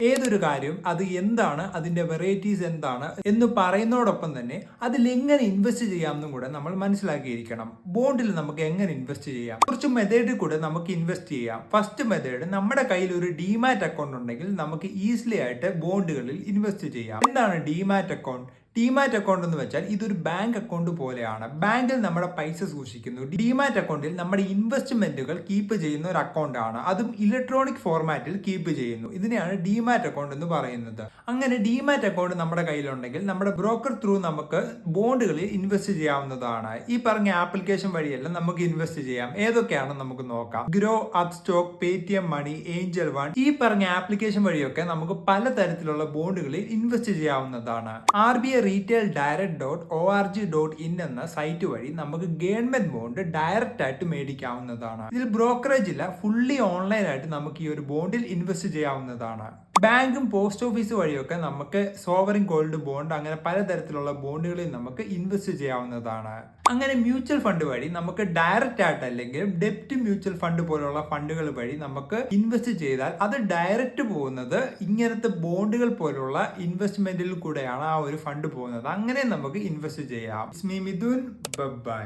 ഏതൊരു കാര്യം അത് എന്താണ്, അതിന്റെ വെറൈറ്റീസ് എന്താണ് എന്ന് പറയുന്നതോടൊപ്പം തന്നെ അതിൽ എങ്ങനെ ഇൻവെസ്റ്റ് ചെയ്യാമെന്നും കൂടെ നമ്മൾ മനസ്സിലാക്കിയിരിക്കണം. ബോണ്ടിൽ നമുക്ക് എങ്ങനെ ഇൻവെസ്റ്റ് ചെയ്യാം, കുറച്ച് മെത്തേഡിൽ കൂടെ നമുക്ക് ഇൻവെസ്റ്റ് ചെയ്യാം. ഫസ്റ്റ് മെത്തേഡ്, നമ്മുടെ കയ്യിൽ ഒരു ഡിമാറ്റ് അക്കൗണ്ട് ഉണ്ടെങ്കിൽ നമുക്ക് ഈസിലി ആയിട്ട് ബോണ്ടുകളിൽ ഇൻവെസ്റ്റ് ചെയ്യാം. എന്താണ് ഡിമാറ്റ് അക്കൗണ്ട്? ഡിമാറ്റ് അക്കൗണ്ട് എന്ന് വെച്ചാൽ ഇതൊരു ബാങ്ക് അക്കൗണ്ട് പോലെയാണ്. ബാങ്കിൽ നമ്മുടെ പൈസ സൂക്ഷിക്കുന്നു. ഡിമാറ്റ് അക്കൗണ്ടിൽ നമ്മുടെ ഇൻവെസ്റ്റ്മെന്റുകൾ കീപ്പ് ചെയ്യുന്ന ഒരു അക്കൗണ്ട് ആണ്. അതും ഇലക്ട്രോണിക് ഫോർമാറ്റിൽ കീപ്പ് ചെയ്യുന്നു. ഇതിനെയാണ് ഡിമാറ്റ് അക്കൗണ്ട് എന്ന് പറയുന്നത്. അങ്ങനെ ഡിമാറ്റ് അക്കൗണ്ട് നമ്മുടെ കയ്യിലുണ്ടെങ്കിൽ നമ്മുടെ ബ്രോക്കർ ത്രൂ നമുക്ക് ബോണ്ടുകളിൽ ഇൻവെസ്റ്റ് ചെയ്യാവുന്നതാണ്. ഈ പറഞ്ഞ ആപ്ലിക്കേഷൻ വഴിയെല്ലാം നമുക്ക് ഇൻവെസ്റ്റ് ചെയ്യാം. ഏതൊക്കെയാണെന്ന് നമുക്ക് നോക്കാം. ഗ്രോ, അപ്സ്റ്റോക്ക്, പേടിഎം മണി, ഏഞ്ചൽ വൺ, ഈ പറഞ്ഞ ആപ്ലിക്കേഷൻ വഴിയൊക്കെ നമുക്ക് പലതരത്തിലുള്ള ബോണ്ടുകളിൽ ഇൻവെസ്റ്റ് ചെയ്യാവുന്നതാണ്. RBI retaildirect.org.in എന്ന സൈറ്റ് വഴി നമുക്ക് ഗവൺമെന്റ് ബോണ്ട് ഡയറക്റ്റ് ആയിട്ട് മേടിക്കാവുന്നതാണ്. ഇതിൽ ബ്രോക്കറേജ് ഇല്ല, ഫുള്ളി ഓൺലൈൻ ആയിട്ട് നമുക്ക് ഈ ഒരു ബോണ്ടിൽ ഇൻവെസ്റ്റ് ചെയ്യാവുന്നതാണ്. ബാങ്കും പോസ്റ്റ് ഓഫീസ് വഴിയൊക്കെ നമുക്ക് സോവറിൻ ഗോൾഡ് ബോണ്ട്, അങ്ങനെ പലതരത്തിലുള്ള ബോണ്ടുകളിൽ നമുക്ക് ഇൻവെസ്റ്റ് ചെയ്യാവുന്നതാണ്. അങ്ങനെ മ്യൂച്വൽ ഫണ്ട് വഴി നമുക്ക് ഡയറക്റ്റ് ആയിട്ട് അല്ലെങ്കിൽ ഡെപ്റ്റ് മ്യൂച്വൽ ഫണ്ട് പോലുള്ള ഫണ്ടുകൾ വഴി നമുക്ക് ഇൻവെസ്റ്റ് ചെയ്താൽ അത് ഡയറക്റ്റ് പോകുന്നത് ഇങ്ങനത്തെ ബോണ്ടുകൾ പോലുള്ള ഇൻവെസ്റ്റ്മെന്റിൽ കൂടെയാണ് ആ ഒരു ഫണ്ട് പോകുന്നത്. അങ്ങനെ നമുക്ക് ഇൻവെസ്റ്റ് ചെയ്യാം. മിഥുൻ, ബൈ.